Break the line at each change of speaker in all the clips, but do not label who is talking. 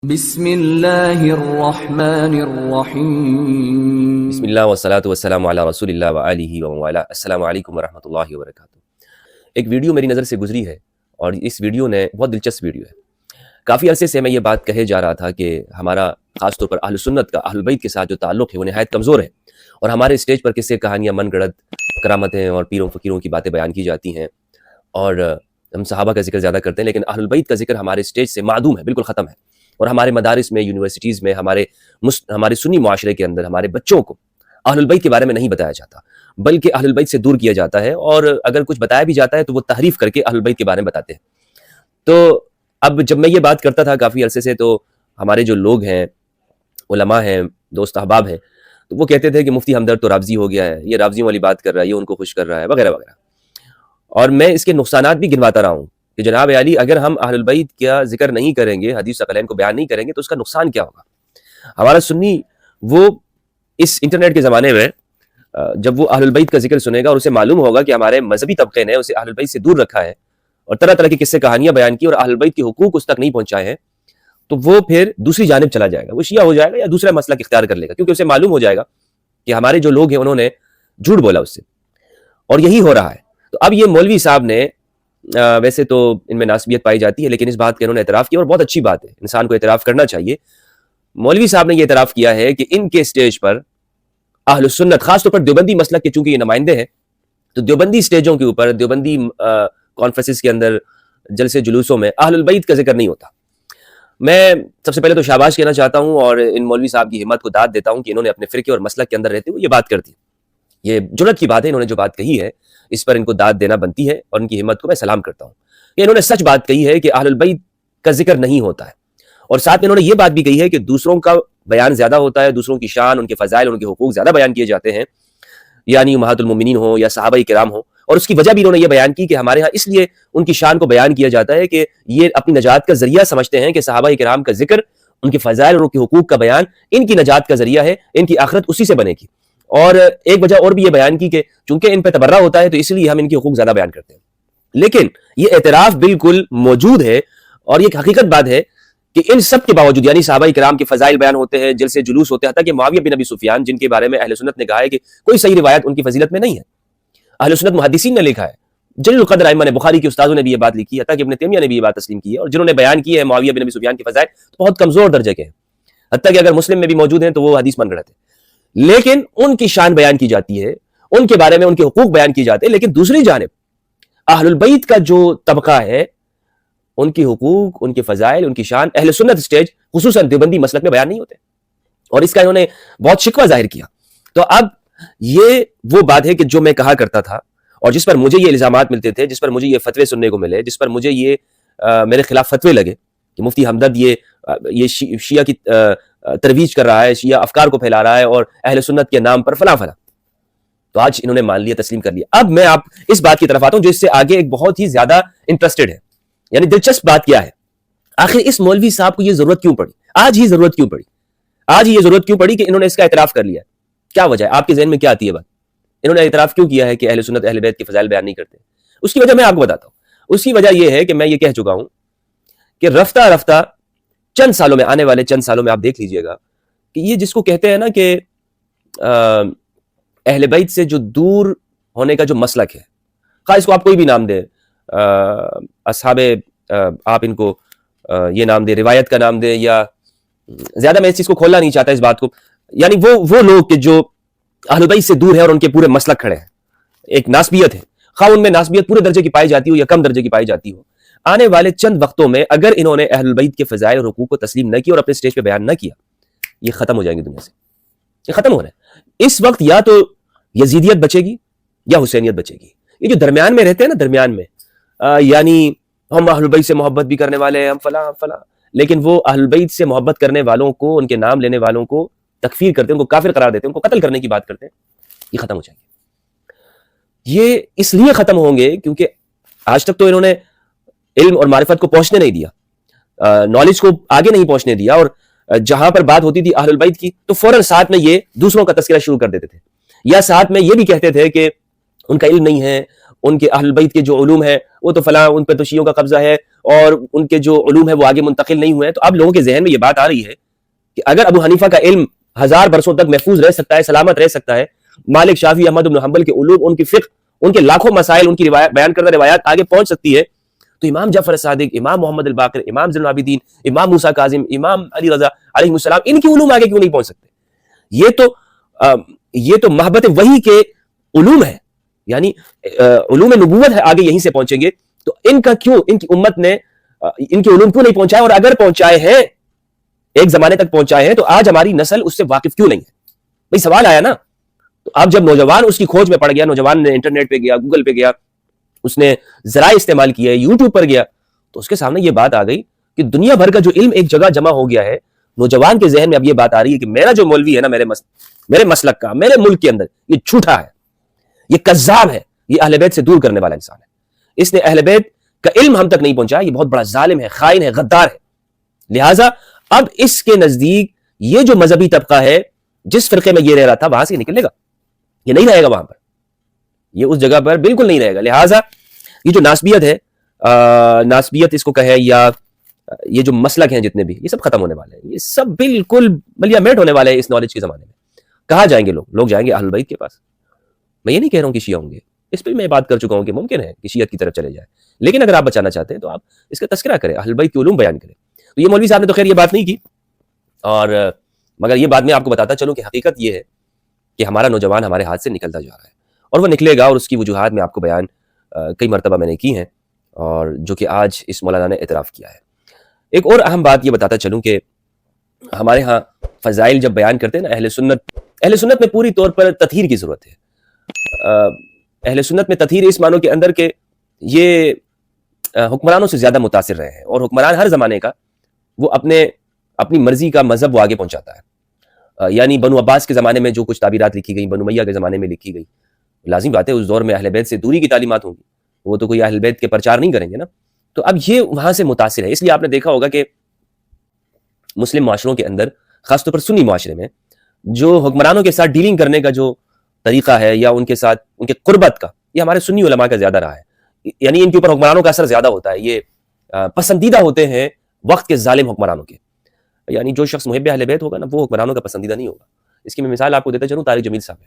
بسم اللہ الرحمن الرحیم۔
بسم اللہ والصلاة والسلام علی رسول اللہ وآلہ ومن السلام علیکم ورحمۃ اللہ وبرکاتہ۔ ایک ویڈیو میری نظر سے گزری ہے اور اس ویڈیو نے بہت دلچسپ ویڈیو ہے۔ کافی عرصے سے میں یہ بات کہے جا رہا تھا کہ ہمارا خاص طور پر اہل سنت کا اہل البیت کے ساتھ جو تعلق ہے وہ نہایت کمزور ہے، اور ہمارے اسٹیج پر قصے کہانیاں من گڑت کرامتیں اور پیروں فقیروں کی باتیں بیان کی جاتی ہیں، اور ہم صحابہ کا ذکر زیادہ کرتے ہیں، لیکن اہل البیت کا ذکر ہمارے اسٹیج سے معدوم ہے، بالکل ختم ہے۔ اور ہمارے مدارس میں، یونیورسٹیز میں، ہمارے سنی معاشرے کے اندر ہمارے بچوں کو اہل البیت کے بارے میں نہیں بتایا جاتا، بلکہ اہل البیت سے دور کیا جاتا ہے، اور اگر کچھ بتایا بھی جاتا ہے تو وہ تحریف کر کے اہل البیت کے بارے میں بتاتے ہیں۔ تو اب جب میں یہ بات کرتا تھا کافی عرصے سے، تو ہمارے جو لوگ ہیں، علماء ہیں، دوست احباب ہیں، تو وہ کہتے تھے کہ مفتی ہمدرد تو رافضی ہو گیا ہے، یہ رافضیوں والی بات کر رہا ہے، یہ ان کو خوش کر رہا ہے، وغیرہ وغیرہ۔ اور میں اس کے نقصانات بھی گنواتا رہا ہوں کہ جناب علی، اگر ہم اہل البیت کا ذکر نہیں کریں گے، حدیث ثقلین کو بیان نہیں کریں گے، تو اس کا نقصان کیا ہوگا؟ ہمارا سنی وہ اس انٹرنیٹ کے زمانے میں جب وہ اہل البیت کا ذکر سنے گا اور اسے معلوم ہوگا کہ ہمارے مذہبی طبقے نے اسے اہل البیت سے دور رکھا ہے اور طرح طرح کی قصے کہانیاں بیان کی اور اہل البیت کے حقوق اس تک نہیں پہنچائے ہیں، تو وہ پھر دوسری جانب چلا جائے گا، وہ شیعہ ہو جائے گا یا دوسرا مسلک اختیار کر لے گا، کیونکہ اسے معلوم ہو جائے گا کہ ہمارے جو لوگ ہیں انہوں نے جھوٹ بولا اس سے، اور یہی ہو رہا ہے۔ تو اب یہ مولوی صاحب نے ویسے تو ان میں ناسبیت پائی جاتی ہے، لیکن اس بات کا انہوں نے اعتراف کیا، اور بہت اچھی بات ہے، انسان کو اعتراف کرنا چاہیے۔ مولوی صاحب نے یہ اعتراف کیا ہے کہ ان کے اسٹیج پر اہل سنت، خاص طور پر دیوبندی مسلک کے چونکہ یہ نمائندے ہیں، تو دیوبندی اسٹیجوں کے اوپر، دیوبندی کانفرنسز کے اندر، جلسے جلوسوں میں اہل البیت کا ذکر نہیں ہوتا۔ میں سب سے پہلے تو شاباش کہنا چاہتا ہوں اور ان مولوی صاحب کی ہمت کو داد دیتا ہوں کہ انہوں نے اپنے فرقے اور مسلک کے اندر رہتے ہوئے یہ بات کر دی۔ یہ جرأت کی بات ہے، انہوں نے جو بات کہی ہے اس پر ان کو داد دینا بنتی ہے، اور ان کی ہمت کو میں سلام کرتا ہوں کہ انہوں نے سچ بات کہی ہے کہ اہل البیت کا ذکر نہیں ہوتا ہے، اور ساتھ میں انہوں نے یہ بات بھی کہی ہے کہ دوسروں کا بیان زیادہ ہوتا ہے، دوسروں کی شان، ان کے فضائل، ان کے حقوق زیادہ بیان کیے جاتے ہیں، یعنی امہات المومنین ہو یا صحابہ کرام ہو، اور اس کی وجہ بھی انہوں نے یہ بیان کی کہ ہمارے ہاں اس لیے ان کی شان کو بیان کیا جاتا ہے کہ یہ اپنی نجات کا ذریعہ سمجھتے ہیں کہ صحابہ کرام کا ذکر، ان کے فضائل اور ان کے حقوق کا بیان ان کی نجات کا ذریعہ ہے، ان کی آخرت اسی سے بنے گی۔ اور ایک وجہ اور بھی یہ بیان کی کہ چونکہ ان پہ تبرہ ہوتا ہے تو اس لیے ہم ان کے حقوق زیادہ بیان کرتے ہیں۔ لیکن یہ اعتراف بالکل موجود ہے، اور یہ حقیقت بات ہے کہ ان سب کے باوجود، یعنی صحابہ کرام کے فضائل بیان ہوتے ہیں، جلسے جلوس ہوتے ہیں، حتیٰ کہ معاویہ بن ابی سفیان، جن کے بارے میں اہل سنت نے کہا ہے کہ کوئی صحیح روایت ان کی فضیلت میں نہیں ہے، اہل سنت محدثین نے لکھا ہے، جلیل القدر ائمہ نے، بخاری کے استاذوں نے بھی یہ بات لکھی ہے، حتیٰ کہ ابن تیمیہ نے بھی یہ بات تسلیم کی ہے، اور جنہوں نے بیان کی ہے معاویہ بن ابی سفیان کے فضائل تو بہت کمزور درجے کے ہیں، حتیٰ کہ اگر مسلم میں بھی موجود ہیں تو وہ حدیث من گڑت ہے، لیکن ان کی شان بیان کی جاتی ہے، ان کے بارے میں ان کے حقوق بیان کیے جاتے ہیں۔ لیکن دوسری جانب اہل البیت کا جو طبقہ ہے، ان کی حقوق، ان کے فضائل، ان کی شان اہل سنت اسٹیج، خصوصاً دیوبندی مسلک میں بیان نہیں ہوتے، اور اس کا انہوں نے بہت شکوہ ظاہر کیا۔ تو اب یہ وہ بات ہے کہ جو میں کہا کرتا تھا، اور جس پر مجھے یہ الزامات ملتے تھے، جس پر مجھے یہ فتوے سننے کو ملے، جس پر مجھے یہ میرے خلاف فتوے لگے کہ مفتی ہمدرد یہ شیعہ کی ترویج کر رہا ہے، شیعہ افکار کو پھیلا رہا ہے، اور اہل سنت کے نام پر فلاں فلاں، تو آج انہوں نے مان لیا، تسلیم کر لیا۔ اب میں آپ اس بات کی طرف آتا ہوں جو اس سے آگے ایک بہت ہی زیادہ انٹرسٹڈ ہے، یعنی دلچسپ بات کیا ہے، آخر اس مولوی صاحب کو یہ ضرورت کیوں پڑی؟ آج ہی ضرورت کیوں پڑی؟ آج ہی یہ ضرورت کیوں پڑی کہ انہوں نے اس کا اعتراف کر لیا؟ کیا وجہ ہے؟ آپ کے ذہن میں کیا آتی ہے بات؟ انہوں نے اعتراف کیوں کیا ہے کہ اہل سنت اہل بیت کے فضائل بیان نہیں کرتے؟ اس کی وجہ میں آپ کو بتاتا ہوں۔ اس کی وجہ یہ ہے کہ میں یہ کہہ چکا ہوں کہ رفتہ رفتہ چند سالوں میں، آنے والے چند سالوں میں آپ دیکھ لیجئے گا کہ یہ جس کو کہتے ہیں نا کہ اہل بیت سے جو دور ہونے کا جو مسلک ہے، خواہ اس کو آپ کوئی بھی نام دیں، اصحاب، آپ ان کو یہ نام دیں، روایت کا نام دیں، یا زیادہ میں اس چیز کو کھولنا نہیں چاہتا اس بات کو، یعنی وہ لوگ کہ جو اہل بیت سے دور ہے اور ان کے پورے مسلک کھڑے ہیں، ایک ناسبیت ہے، خواہ ان میں ناسبیت پورے درجے کی پائی جاتی ہو یا کم درجے کی پائی جاتی ہو، آنے والے چند وقتوں میں اگر انہوں نے اہل بیت کے فضائل اور حقوق کو تسلیم نہ کیا اور اپنے اسٹیج پہ بیان نہ کیا، یہ ختم ہو جائیں گے دنیا سے، یہ ختم ہو رہے ہیں۔ اس وقت یا تو یزیدیت بچے گی یا حسینیت بچے گی، یہ جو درمیان میں رہتے ہیں نا، درمیان میں، یعنی ہم اہل بیت سے محبت بھی کرنے والے ہیں، ہم فلاں فلاں، لیکن وہ اہل بیت سے محبت کرنے والوں کو، ان کے نام لینے والوں کو تکفیر کرتے ہیں، ان کو کافر قرار دیتے ہیں، ان کو قتل کرنے کی بات کرتے ہیں، یہ ختم ہو جائیں گے۔ یہ اس لیے ختم ہوں گے کیونکہ آج تک تو انہوں نے علم اور معرفت کو پہنچنے نہیں دیا، نالج کو آگے نہیں پہنچنے دیا، اور جہاں پر بات ہوتی تھی اہل البیت کی تو فوراً ساتھ میں یہ دوسروں کا تذکرہ شروع کر دیتے تھے، یا ساتھ میں یہ بھی کہتے تھے کہ ان کا علم نہیں ہے، ان کے اہل البیت کے جو علوم ہے وہ تو فلاں، ان پہ تو شیعوں کا قبضہ ہے، اور ان کے جو علوم ہے وہ آگے منتقل نہیں ہوئے ہیں. تو اب لوگوں کے ذہن میں یہ بات آ رہی ہے کہ اگر ابو حنیفہ کا علم 1000 برسوں تک محفوظ رہ سکتا ہے, سلامت رہ سکتا ہے, مالک, شافعی, احمد بن حنبل کے علوم, ان کی فقہ, ان کے لاکھوں مسائل, ان کی بیان کردہ روایات آگے پہنچ سکتی ہے, تو امام جعفر صادق, امام محمد الباقر, امام زین العابدین, امام موسیٰ کاظم, امام علی رضا علیہ السلام, ان کی علوم آگے کیوں نہیں پہنچ سکتے؟ یہ تو محبت وحی کے علوم ہے, یعنی علوم نبوت ہے, آگے یہیں سے پہنچیں گے. تو ان کا کیوں, ان کی امت نے ان کے علوم کیوں نہیں پہنچائے؟ اور اگر پہنچائے ہیں, ایک زمانے تک پہنچائے ہیں, تو آج ہماری نسل اس سے واقف کیوں نہیں ہے؟ بھئی سوال آیا نا. تو اب جب نوجوان اس کی کھوج میں پڑ گیا, نوجوان نے انٹرنیٹ پہ گیا, گوگل پہ گیا, اس نے ذرائع استعمال کیا, یوٹیوب پر گیا, تو اس کے سامنے یہ بات آ گئی کہ دنیا بھر کا جو علم ایک جگہ جمع ہو گیا ہے. نوجوان کے ذہن میں اب یہ بات آ رہی ہے کہ میرا جو مولوی ہے نا, میرے مسلک کا, میرے ملک کے اندر, یہ جھوٹا ہے, یہ کذاب ہے, یہ اہل بیت سے دور کرنے والا انسان ہے, اس نے اہل بیت کا علم ہم تک نہیں پہنچایا, یہ بہت بڑا ظالم ہے, خائن ہے, غدار ہے. لہٰذا اب اس کے نزدیک یہ جو مذہبی طبقہ ہے, جس فرقے میں یہ رہ رہا تھا, وہاں سے نکلے گا, یہ نہیں رہے گا وہاں پر, یہ اس جگہ پر بالکل نہیں رہے گا. لہٰذا یہ جو ناسبیت ہے, ناسبیت اس کو کہے, یا یہ جو مسلک ہیں جتنے بھی, یہ سب ختم ہونے والے ہیں, یہ سب بالکل ملیا میٹ ہونے والے ہیں اس نالج کے زمانے میں. کہاں جائیں گے لوگ جائیں گے اہل بیت کے پاس. میں یہ نہیں کہہ رہا ہوں کہ شیعہ ہوں گے, اس پہ میں بات کر چکا ہوں کہ ممکن ہے کہ شیعت کی طرف چلے جائے, لیکن اگر آپ بچانا چاہتے ہیں تو آپ اس کا تذکرہ کریں, اہل بیت کی علوم بیان کریں. تو یہ مولوی صاحب نے تو خیر یہ بات نہیں کی, اور مگر یہ بات میں آپ کو بتاتا چلوں کہ حقیقت یہ ہے کہ ہمارا نوجوان ہمارے ہاتھ سے نکلتا جا رہا ہے, اور وہ نکلے گا, اور اس کی وجوہات میں آپ کو بیان کئی مرتبہ میں نے کی ہیں, اور جو کہ آج اس مولانا نے اعتراف کیا ہے. ایک اور اہم بات یہ بتاتا چلوں کہ ہمارے ہاں فضائل جب بیان کرتے ہیں نا, اہل سنت میں پوری طور پر تطہیر کی ضرورت ہے. اہل سنت میں تطہیر اس معنوں کے اندر کہ یہ حکمرانوں سے زیادہ متاثر رہے ہیں, اور حکمران ہر زمانے کا وہ اپنی مرضی کا مذہب وہ آگے پہنچاتا ہے. یعنی بنو عباس کے زمانے میں جو کچھ تعبیرات لکھی گئی, بنو امیہ کے زمانے میں لکھی گئی, لازم بات ہے اس دور میں اہل بیت سے دوری کی تعلیمات ہوں گی, وہ تو کوئی اہل بیت کے پرچار نہیں کریں گے نا. تو اب یہ وہاں سے متاثر ہے. اس لیے آپ نے دیکھا ہوگا کہ مسلم معاشروں کے اندر, خاص طور پر سنی معاشرے میں, جو حکمرانوں کے ساتھ ڈیلنگ کرنے کا جو طریقہ ہے, یا ان کے ساتھ ان کے قربت کا, یہ ہمارے سنی علماء کا زیادہ رہا ہے. یعنی ان کے اوپر حکمرانوں کا اثر زیادہ ہوتا ہے, یہ پسندیدہ ہوتے ہیں وقت کے ظالم حکمرانوں کے. یعنی جو شخص محب اہل بیت ہوگا نا, وہ حکمرانوں کا پسندیدہ نہیں ہوگا. اس کی میں مثال آپ کو دیتا چلوں, طارق جمیل صاحب ہے.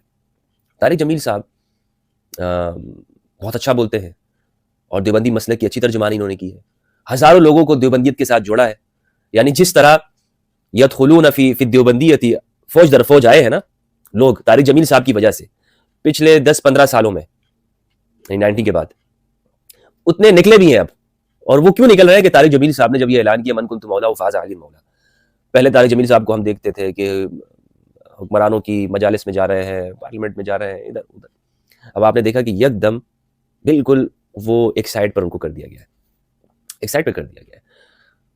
طارق جمیل صاحب بہت اچھا بولتے ہیں, اور دیوبندی مسلک کی اچھی ترجمانی انہوں نے کی ہے, ہزاروں لوگوں کو دیوبندیت کے ساتھ جوڑا ہے. یعنی جس طرح یدخلون فی الدیوبندیت فوج در فوج آئے ہیں نا لوگ طارق جمیل صاحب کی وجہ سے پچھلے 10-15 سالوں میں, 90 کے بعد, اتنے نکلے بھی ہیں اب. اور وہ کیوں نکل رہے ہیں کہ طارق جمیل صاحب نے جب یہ اعلان کیا من کنت مولا فاز علی مولا. پہلے طارق جمیل صاحب کو ہم دیکھتے تھے کہ حکمرانوں کی مجالس میں جا رہے ہیں, پارلیمنٹ میں جا رہے ہیں, ادھر ادھر. اب آپ نے دیکھا کہ یک دم بالکل وہ ایک سائڈ پر ان کو کر دیا گیا ہے, ایک سائڈ پہ کر دیا گیا ہے.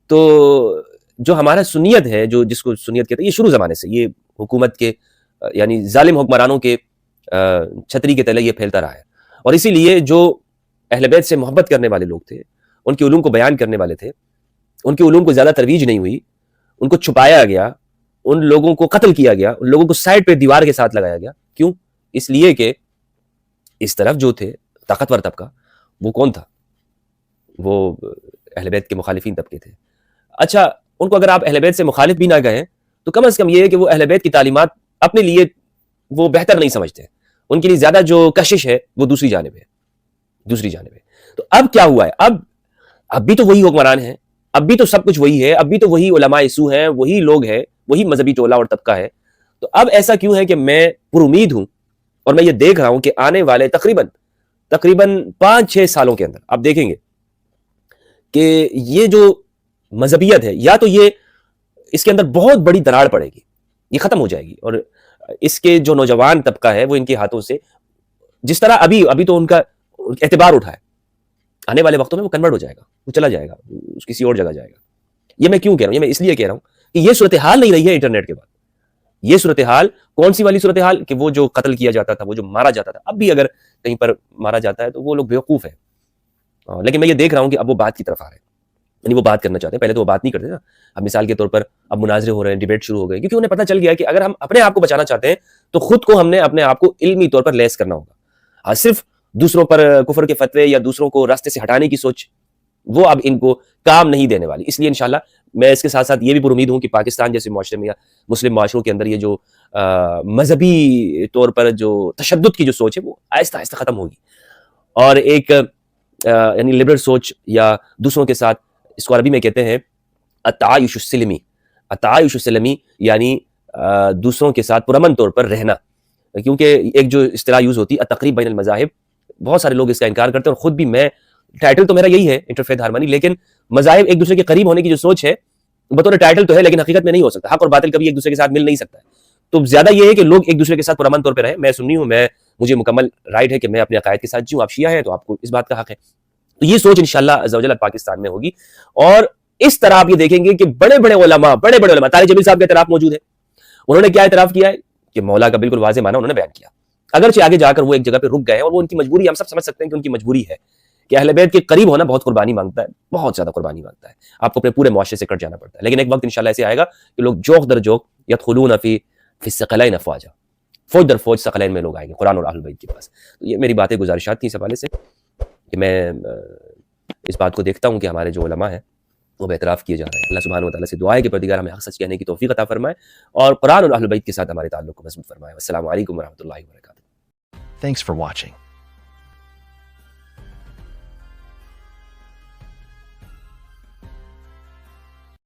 تو جو ہمارا سنیت ہے, جو جس کو سنیت کہتے ہیں, یہ شروع زمانے سے یہ حکومت کے یعنی ظالم حکمرانوں کے چھتری کے تلے یہ پھیلتا رہا ہے. اور اسی لیے جو اہل بیت سے محبت کرنے والے لوگ تھے, ان کے علوم کو بیان کرنے والے تھے, ان کے علوم کو زیادہ ترویج نہیں ہوئی, ان کو چھپایا گیا, ان لوگوں کو قتل کیا گیا, ان لوگوں کو سائڈ پہ دیوار کے ساتھ لگایا گیا. کیوں؟ اس لیے کہ اس طرف جو تھے طاقتور طبقہ, وہ کون تھا؟ وہ اہل بیت کے مخالفین طبقے تھے. اچھا, ان کو اگر آپ اہل بیت سے مخالف بھی نہ کہیں تو کم از کم یہ ہے کہ وہ اہل بیت کی تعلیمات اپنے لیے وہ بہتر نہیں سمجھتے, ان کے لیے زیادہ جو کشش ہے وہ دوسری جانب ہے. تو اب کیا ہوا ہے؟ اب بھی تو وہی حکمران ہیں, اب بھی تو سب کچھ وہی ہے, اب بھی تو وہی علماء سو ہیں, وہی لوگ ہیں, وہی مذہبی ٹولہ اور طبقہ ہے. تو اب ایسا کیوں ہے کہ میں پر امید ہوں, اور میں یہ دیکھ رہا ہوں کہ آنے والے تقریباً 5-6 سالوں کے اندر آپ دیکھیں گے کہ یہ جو مذہبیت ہے, یا تو یہ اس کے اندر بہت بڑی دراڑ پڑے گی, یہ ختم ہو جائے گی, اور اس کے جو نوجوان طبقہ ہے وہ ان کے ہاتھوں سے, جس طرح ابھی تو ان کا اعتبار اٹھا ہے, آنے والے وقتوں میں وہ کنورٹ ہو جائے گا, وہ چلا جائے گا, اس کسی اور جگہ جائے گا. یہ میں کیوں کہہ رہا ہوں؟ یہ میں اس لیے کہہ رہا ہوں کہ یہ صورتحال نہیں رہی ہے انٹرنیٹ کے بعد. یہ صورتحال کون سی والی صورتحال کہ وہ جو قتل کیا جاتا تھا, وہ جو مارا جاتا تھا, اب بھی اگر کہیں پر مارا جاتا ہے تو وہ لوگ بیوقوف ہیں. لیکن میں یہ دیکھ رہا ہوں کہ اب وہ بات کی طرف آ رہے ہیں, یعنی وہ بات کرنا چاہتے ہیں. پہلے تو وہ بات نہیں کرتے نا. اب مثال کے طور پر اب مناظرے ہو رہے ہیں, ڈیبیٹ شروع ہو گئے, کیونکہ انہیں پتہ چل گیا کہ اگر ہم اپنے آپ کو بچانا چاہتے ہیں تو خود کو ہم نے اپنے آپ کو علمی طور پر لیس کرنا ہوگا. صرف دوسروں پر کفر کے فتوے یا دوسروں کو راستے سے ہٹانے کی سوچ وہ اب ان کو کام نہیں دینے والی. اس لیے انشاءاللہ میں اس کے ساتھ ساتھ یہ بھی پر امید ہوں کہ پاکستان جیسے معاشرے میں یا مسلم معاشروں کے اندر یہ جو مذہبی طور پر جو تشدد کی جو سوچ ہے وہ آہستہ آہستہ ختم ہوگی, اور ایک یعنی لبرل سوچ یا دوسروں کے ساتھ, اس کو عربی میں کہتے ہیں التعايش السلمی. التعايش السلمی یعنی دوسروں کے ساتھ پرامن طور پر رہنا, کیونکہ ایک جو اصطلاح یوز ہوتی ہے التقریب بین المذاہب, بہت سارے لوگ اس کا انکار کرتے ہیں, اور خود بھی میں, ٹائٹل تو میرا یہی ہے انٹرفیتھ ہارمونی, لیکن مذاہب ایک دوسرے کے قریب ہونے کی جو سوچ ہے بطور ٹائٹل تو ہے لیکن حقیقت میں نہیں ہو سکتا. حق اور باطل کبھی ایک دوسرے کے ساتھ مل نہیں سکتا ہے. تو زیادہ یہ ہے کہ لوگ ایک دوسرے کے ساتھ پرامن طور پہ رہیں. میں سنی ہوں, مجھے مکمل رائٹ ہے کہ میں اپنے عقائد کے ساتھ جیوں, آپ شیعہ ہیں تو آپ کو اس بات کا حق ہے. تو یہ سوچ انشاءاللہ عز و جل پاکستان میں ہوگی, اور اس طرح آپ یہ دیکھیں گے کہ بڑے بڑے علماء طارق جمیل صاحب کا اعتراف موجود ہے. انہوں نے کیا اعتراف کیا ہے کہ مولا کا بالکل واضح معنی انہوں نے بیان کیا, اگرچہ آگے جا کر وہ ایک جگہ پہ رک گئے ہیں, اور وہ ان کی مجبوری, ہم سب سمجھ سکتے ہیں کہ ان کی مجبوری ہے کہ اہل بیت کے قریب ہونا بہت قربانی مانگتا ہے, بہت زیادہ قربانی مانگتا ہے. آپ کو اپنے پورے معاشرے سے کٹ جانا پڑتا ہے, لیکن ایک وقت انشاءاللہ ایسے آئے گا کہ لوگ جوق در جوق یدخلون فی الثقلین افواجا, فوج در فوج ثقلین میں لوگ آئیں گے قرآن اور اہل بیت کے پاس. تو یہ میری باتیں گزارشات تھیں اس حوالے سے کہ میں اس بات کو دیکھتا ہوں کہ ہمارے جو علماء ہیں وہ اعتراف کیے جا رہے ہیں. اللہ سبحانہ و تعالیٰ سے دعا ہے کہ پروردگار ہمیں حق سچ کہنے کی توفیق عطا فرمائے اور قرآن اور اہل بیت کے ساتھ ہمارے تعلق کو مضبوط فرمائے. السلام علیکم ورحمۃ اللہ وبرکاتہ.
Thanks for watching.